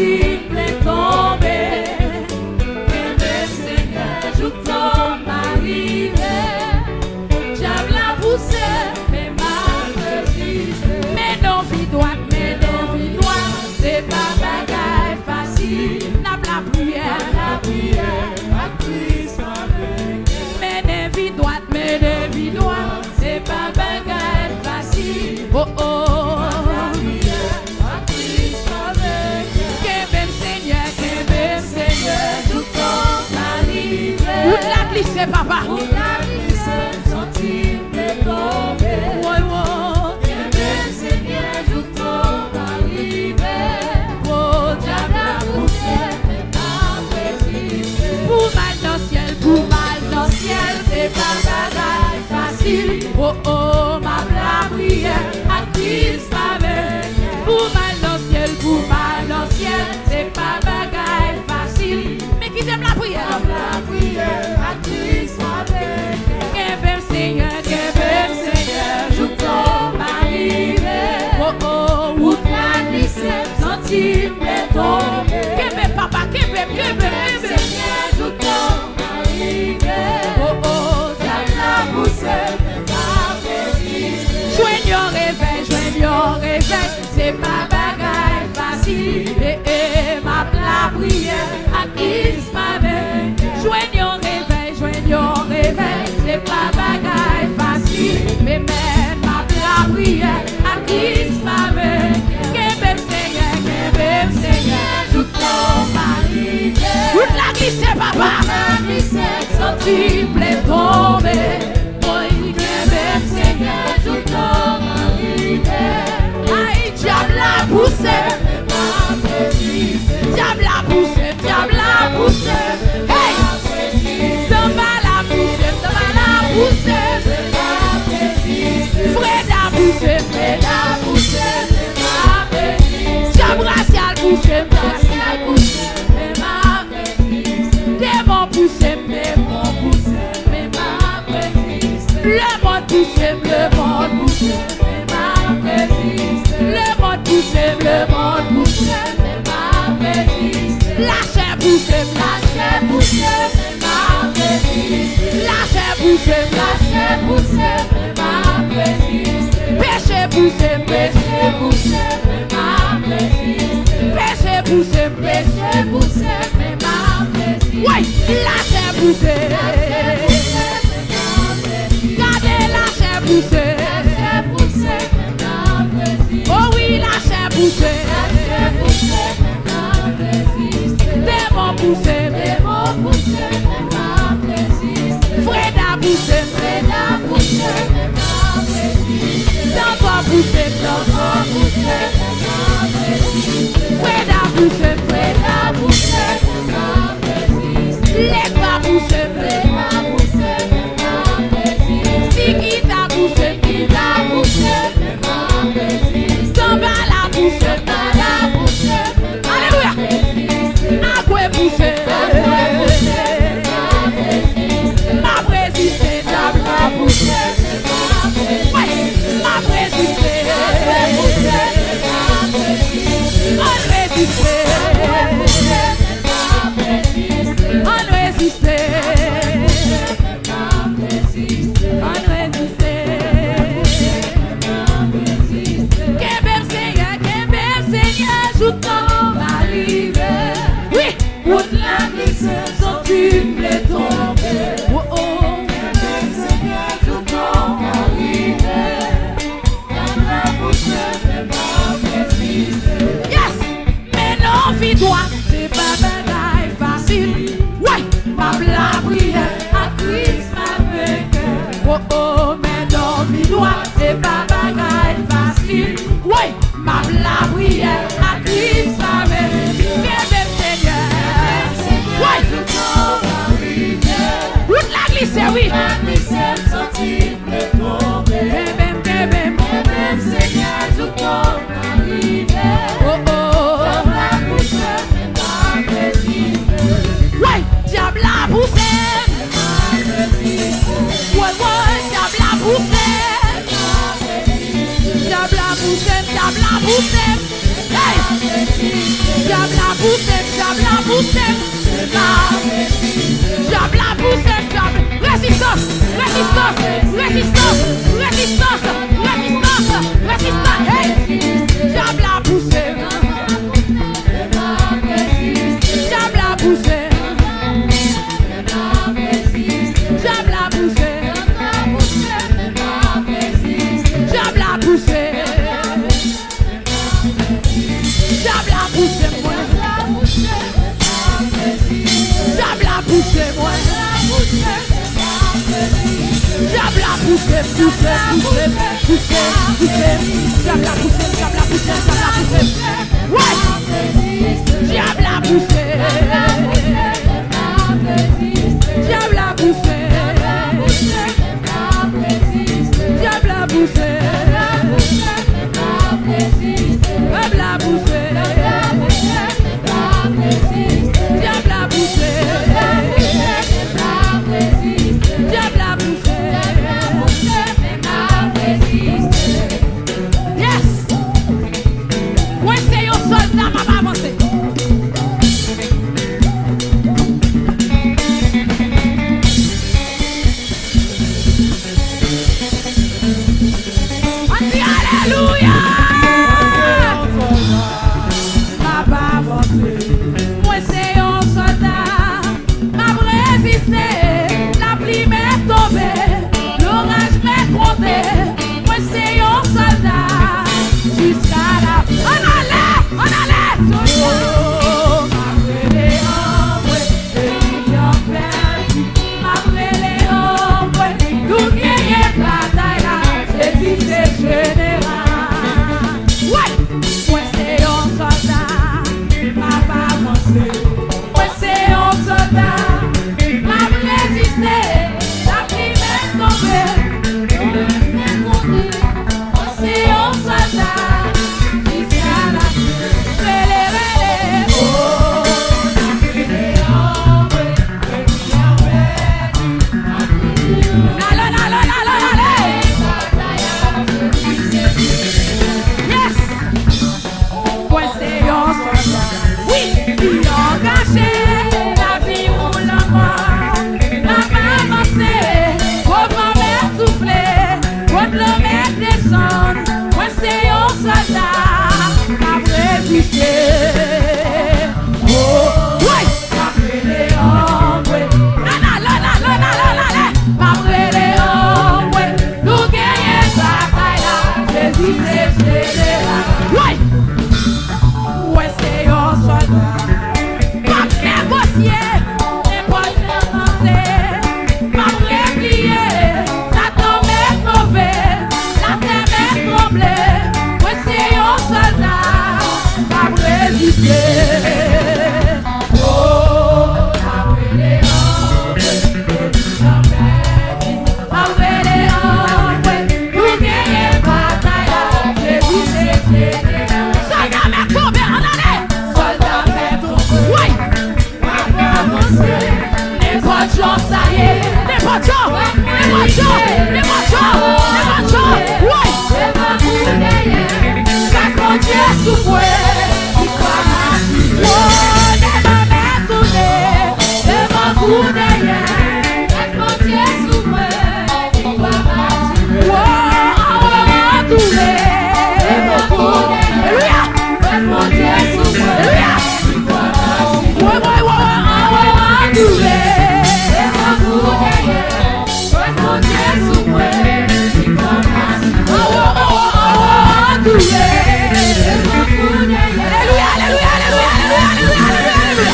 sensible est tombé. Que le Seigneur joue ton arrivé. Diable a poussé, mais m'a résisté. Mais non, vie droite, c'est pas bagaille facile. N'a la prière, à Christ avec. Mais des vies droites, c'est pas bagaille facile. Oh oh, à Christ avec. Que même Seigneur, tout ton arrivé. Où la glisse, papa? Où la glisse, sensible est tombé. C'est pas bagaille facile. Oh oh, ma prière à Christ avec. Pour mal dans le ciel, c'est pas bagaille facile. Mais qui t'aime la prière à Christ avec. Que même Seigneur, joue ton arrivé. Oh oh, où t'as glissé, sentir mes tombé. Que même papa, que même Seigneur, joue ton arrivé. Oh oh. Joignons réveil, c'est pas bagaille facile. Ma prière à Christ m'avait. Joignons réveil, c'est pas bagaille facile. Mais même ma prière à Christ m'avait. Que même Seigneur, joue ton mari. Toute la glisse, papa, la glisse, sensible est tombée. Diable a poussé, hey, ça va la pousser, Fred a poussé, Diable racial poussé, démon poussé, le monde poussé, le monde poussé. Le monde pousse, la chair pousse, péché pousse, oui, la chair pousse, gardez la chair pousse. Oh oui, la chair poussée, démon poussé, Fred a poussé, d'enfant poussé, Fred a poussé, les pas poussé, Tiki t'a poussé, alléluia, à quoi pousser, ma résistée, diable a poussé, ma résistée, Diable a poussé, hey! Diable a poussé, diable a poussé, diable. Résistance, résistance, résistance, résistance, résistance, résistance. Hey, diable a poussé, diable a poussé, diable a poussé, diable a poussé, diable a poussé moi, diable a poussé moi, diable a poussé, poussé, poussé, poussé, poussé, diable a poussé, diable a poussé, diable a poussé, ouais, diable a poussé, diable a poussé, diable a poussé, diable a poussé, diable a poussé, diable a poussé. Yes! Ouais, c'est un soldat, papa avancé. On dit Alléluia! Papa avancé. Moi, c'est un soldat. M'a résisté. La pluie m'est tombée. L'orage m'est compté. Moi, c'est un soldat. Jusqu'à la fin. On allait! On allait! Oh, après les ombres, les gens perdus. Après les ombres, nous gagnons bataille là. Jésus, c'est général. Ouais! Moi, c'est un soldat. M'a pas avancé. Moi, c'est un soldat. M'a résisté. La pluie m'est tombée. L'orage m'est compté. Moi, c'est un soldat. Jusqu'à la fin. Relais, relais. Oh, après les ombres, les gens perdus. Allons, allons, allons, allez. Yes! Ouais, c'est un soldat. Oui, il a engagé la vie ou la mort. La main avancée, comment mettre souffler, quand le mettre descendre. Ouais, c'est un soldat, m'a résisté. Oh, ouais, après les ombres. Lana, lana, lana, lana, lana. Après les ombres, nous gagnons bataille là. Jésus, c'est général. Ouais! Ouais, c'est un soldat. Pas négocier, n'est pas négocier. Pas replier, Satan m'est mauvais. La terre m'est tremblée. Ouais, c'est un soldat. Pas résister. Oh, après les ombres, après les ombres, nous gagnons bataille là. Jésus, c'est général. Soldat m'est tombé, on allait. Soldat m'est tombé. Oui. Papa avancé. N'importe jour, ça y est. N'importe jour. N'importe jour. N'importe jour. N'importe jour. Oui. C'est ma bouteille. Quand mon Dieu souffle, il croit ma vie. Oh, n'aime m'est tourné. C'est ma bouteille. Quand mon Dieu souffle, il croit ma vie. Oh, on va tourner. C'est ma bouteille. Alléluia. Quand mon Dieu souffle, Alléluia. Il croit ma vie. Ouais, ouais, ouais, on va tourner. C'est ma bouteille. Quand mon Dieu souffle, il croit ma vie. Oh, oh, oh, oh, oh, tourner. C'est ma bouteille. Alléluia, alléluia, alléluia, alléluia, alléluia, alléluia.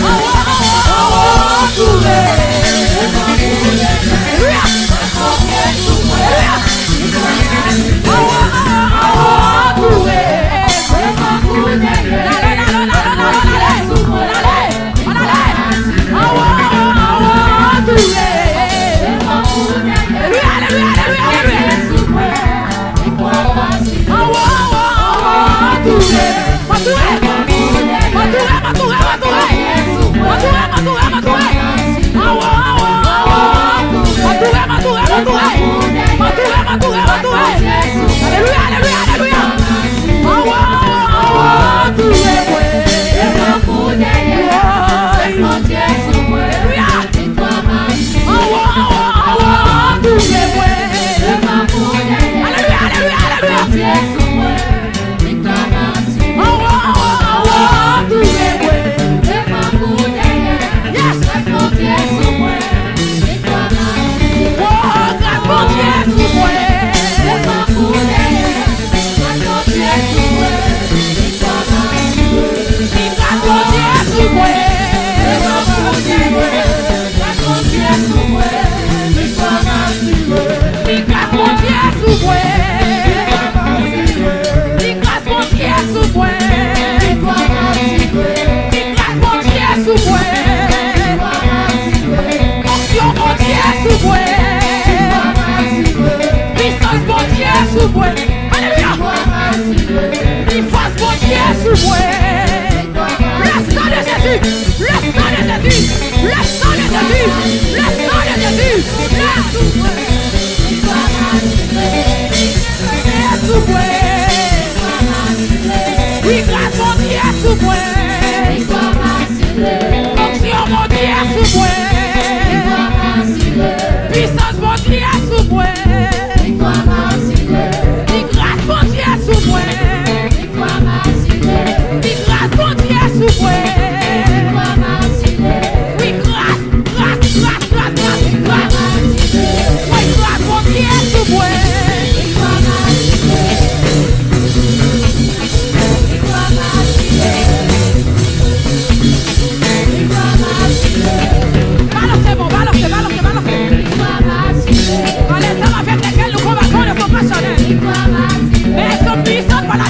Oh, oh, oh, oh, oh, tourner. C'est ma bouteille. Alléluia. Quand mon Dieu souffle, Alléluia. Oh, oh, oh, oh, oh, tourner. C'est ma bouteille. Allez, allez, allez, allez, on allait. Oh, oh, oh, oh, tourner. C'est ma bouteille. Alléluia, alléluia, alléluia, alléluia. Oh, oh, oh, oh, tourner. Matouré, matouré, matouré, matouré. Matouré, matouré, matouré. Oh, oh, oh, oh, matouré, matouré, matouré. Matouré, matouré, matouré. Alléluia, alléluia, alléluia. Oh, oh, oh, tourner.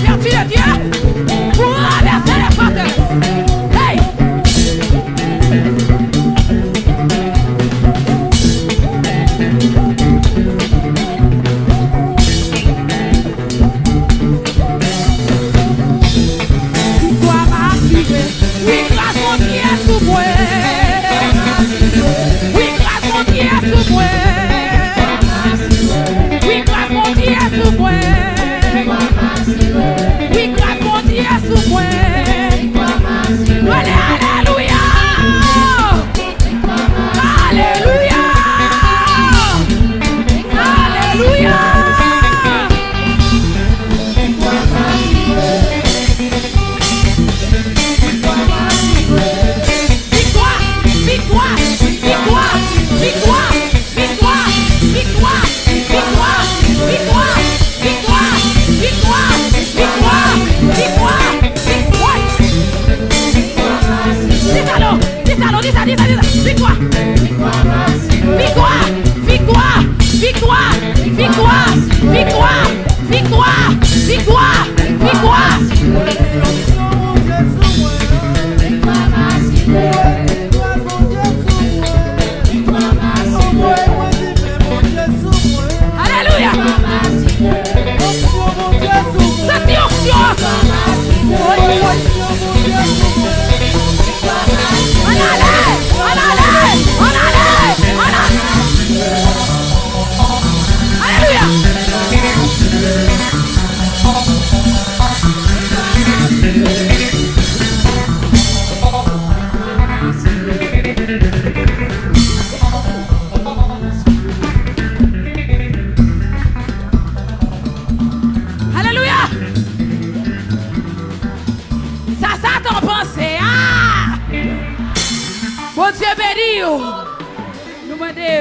vertu de Dieu pour renverser les forteresses. Hey! Oui, grâce mon Dieu sous moi. Oui, grâce mon Dieu sous moi. Oui, grâce mon Dieu sous moi. Oui, grâce mon Dieu sous moi. Alléluia. Alléluia. Alléluia.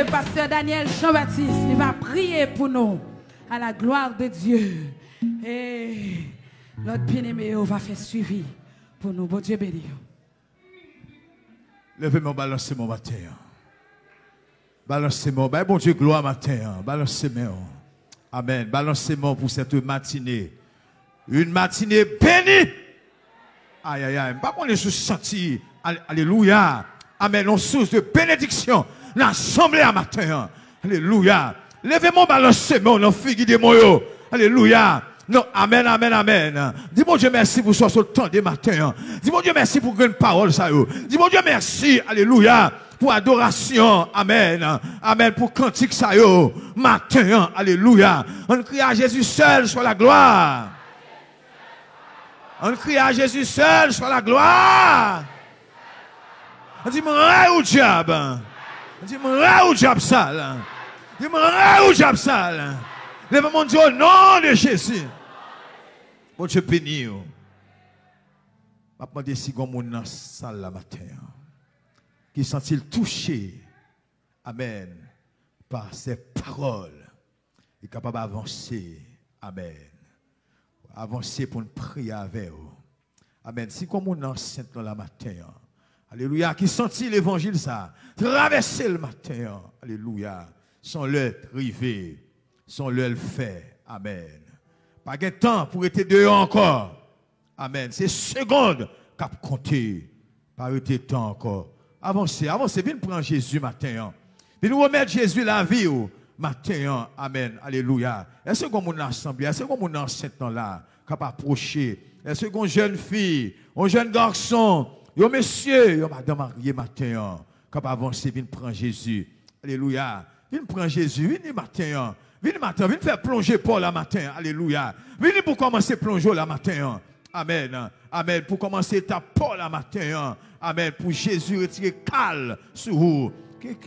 Pasteur Daniel Jean-Baptiste, il va prier pour nous à la gloire de Dieu. Et notre bien-aimé va faire suivi pour nous. Bon Dieu béni. Levez-moi, balancez-moi matin. Balancez-moi. Bon Dieu, gloire matin. Balancez-moi. Amen. Balancez-moi pour cette matinée. Une matinée bénie. Aïe, aïe, aïe. Pas qu'on est senti. Alléluia. Amen. On source de bénédiction. L'assemblée à matin. Alléluia. Levez-moi, balancez-moi. Non, figue de moi. Alléluia. Non, amen, amen, amen. Dis-moi Dieu merci pour ce temps de matin. Dis-moi Dieu merci pour une parole, ça. Dis-moi Dieu merci. Alléluia. Pour adoration. Amen. Amen. Pour cantique, ça. Matin. Alléluia. On crie à Jésus seul soit la gloire. On crie à Jésus seul soit la gloire. On dit, où diable? Dis-moi, où diable sale? Dis-moi, où diable sale? Lève-moi Dieu au nom de Jésus. Bon Dieu béni. Je vais demander si vous êtes dans la salle la matin. Qui sont-ils touchés? Amen. Par ces paroles. Et capable d'avancer. Amen. Avancer pour nous prier avec vous. Amen. Si vous êtes enceinte dans la matin. Alléluia. Qui sont-ils l'évangile ça? Traverser le matin. Alléluia. Sans leur privé. Sans leur fait. Amen. Pas de temps pour être dehors encore. Amen. C'est seconde qu'a compté. Pas de temps encore. Avancez, avancez. Viens prendre Jésus matin. Viens nous remettre Jésus la vie matin. Amen. Alléluia. Est-ce qu'on est ensemble? Est-ce qu'on est enceinte là? Capable approcher. Est-ce qu'on est jeune fille? Un jeune garçon? Yo monsieur, yo madame mariée matin, capable avancer, viens prendre Jésus. Alléluia. Viens prendre Jésus, viens matin. Viens matin, viens faire plonger Paul la matin. Alléluia. Viens pour commencer plonger la matin. Amen. Amen. Pour commencer ta Paul la matin. Amen. Pour Jésus retirer calme sur vous.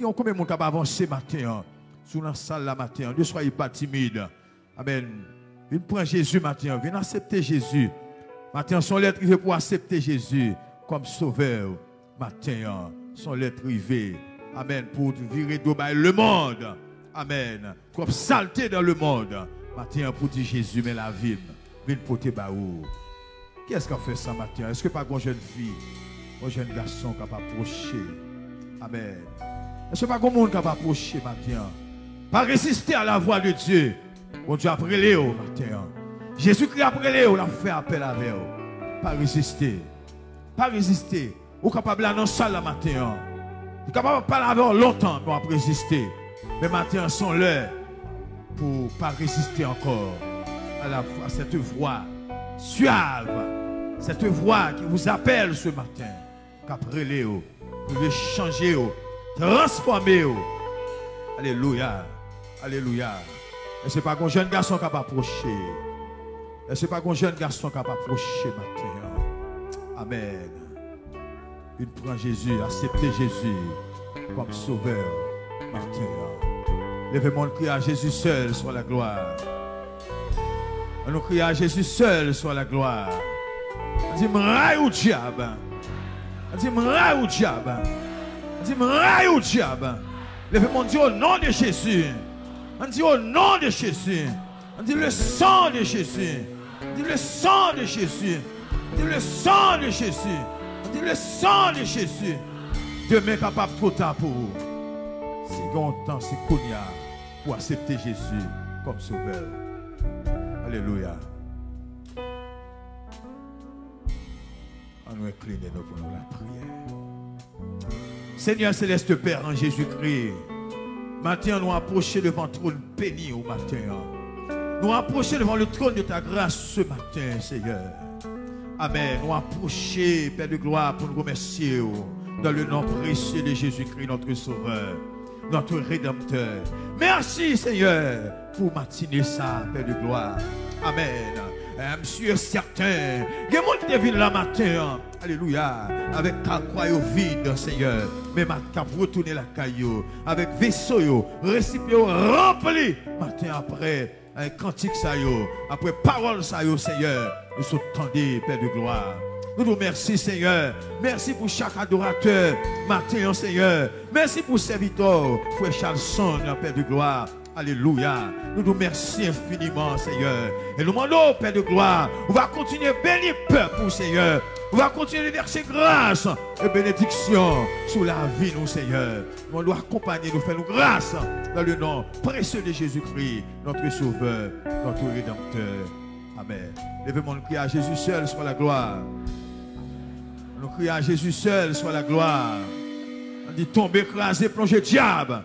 Combien de monde capable avancer matin? Sur la salle la matin. Ne soyez pas timide. Amen. Viens prendre Jésus matin. Viens accepter Jésus. Matin, son lettre arrivée pour accepter Jésus comme sauveur. Matin, son lettre arrivée. Amen. Pour virer de le monde. Amen. Comme saleté dans le monde. Matin, pour dire Jésus, mais la vie. Viens porter baou. Qui est-ce qui a fait ça matin? Est-ce que pas une jeune fille, un jeune garçon qui a approché? Amen. Est-ce que pas un monde qui a approché matin? Pas résister à la voix de Dieu. Bon Dieu a brûlé au matin. Jésus-Christ après les, on a fait appel à vous. Pas résister. Pas résister. Vous êtes capable d'annoncer la matin. Vous êtes capable de parler avec longtemps, mais on va résister. Mais matin, sont là pour ne pas résister encore à cette voix suave, cette voix qui vous appelle ce matin. Qu'après les, vous pouvez changer, transformer. Alléluia. Alléluia. Et ce n'est pas un jeune garçon qui va approcher. Et ce n'est pas un jeune garçon qui va approcher maintenant. Amen. Il prend Jésus, acceptez Jésus comme sauveur maintenant. Levez-moi, on crie à Jésus seul soit la gloire. On nous crie à Jésus seul soit la gloire. On dit m'raille au diable. On dit m'raille au diable. On dit m'raille au diable. Levez-moi, on dit au nom de Jésus. On dit au nom de Jésus. On dit le sang de Jésus. On dit le sang de Jésus. On dit le sang de Jésus. On dit le sang de Jésus. Dieu m'est capable trop tard pour vous. Si longtemps, c'est qu'on y a pour accepter Jésus comme sauveur. Alléluia. On nous incline nous pour nous la prière. Seigneur céleste Père en Jésus-Christ, maintenant nous approchons devant le trône béni au matin. Nous approchons devant le trône de ta grâce ce matin, Seigneur. Amen. Nous approchons, Père de gloire, pour nous remercier dans le nom précieux de Jésus-Christ, notre Sauveur, notre Rédempteur. Merci, Seigneur, pour matinée ça, Père de gloire. Amen. Je suis certain que mon qui vient là matin, alléluia, avec ta croix vide, Seigneur, mais ma cap retourner la caillou, avec vaisseau, récipient rempli, matin après, avec cantique ça, après parole ça, Seigneur, nous sommes tendus, Père de gloire. Nous nous remercions, Seigneur. Merci pour chaque adorateur, matin, Seigneur. Merci pour serviteur, frère Charlson, Père de gloire. Alléluia. Nous nous remercions infiniment, Seigneur. Et nous demandons, Père de gloire, on va continuer à bénir le peuple, Seigneur. On va continuer à verser grâce et bénédiction sur la vie, nous, Seigneur. On doit accompagner, nous faire nous grâce dans le nom précieux de Jésus-Christ, notre Sauveur, notre Rédempteur. Amen. Levez-moi, nous crions à Jésus seul soit la gloire. Nous crions à Jésus seul soit la gloire. On dit tomber, écraser, plonger, diable.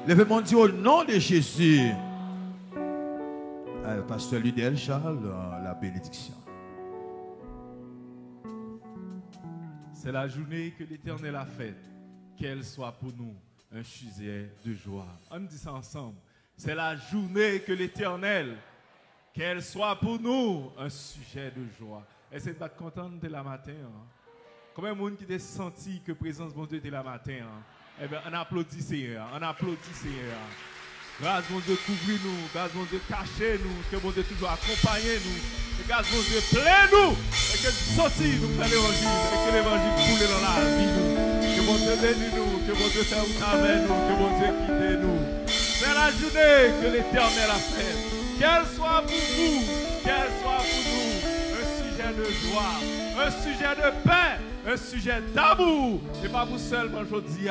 Levez-moi, dit au nom de Jésus. Pasteur Ludel Charles, la bénédiction. C'est la journée que l'Éternel a faite. Qu'elle soit pour nous un sujet de joie. On dit ça ensemble. C'est la journée que l'Éternel, qu'elle soit pour nous un sujet de joie. Est-ce que vous êtes content de la matin? Combien de monde qui a senti que la présence de Dieu était la matin? Eh bien, on applaudit Seigneur. On applaudit Seigneur. Grâce mon Dieu, couvrez-nous. Grâce mon Dieu, cachez-nous. Que mon Dieu toujours accompagne nous. Et grâce mon Dieu, plaît-nous. Et que sortir nous fait l'évangile. Et que l'évangile coule dans la vie nous. Que mon Dieu bénisse nous. Que mon Dieu fasse avec nous. Que mon Dieu quitte nous. C'est la journée que l'Éternel a faite. Qu'elle soit pour vous. Qu'elle soit pour nous. Un sujet de joie. Un sujet de paix. Un sujet d'amour. Et pas vous seulement aujourd'hui,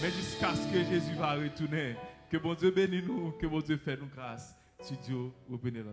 mais jusqu'à ce que Jésus va retourner. Que bon Dieu bénisse nous, que bon Dieu fait nous grâce. Studio, vous bénissez.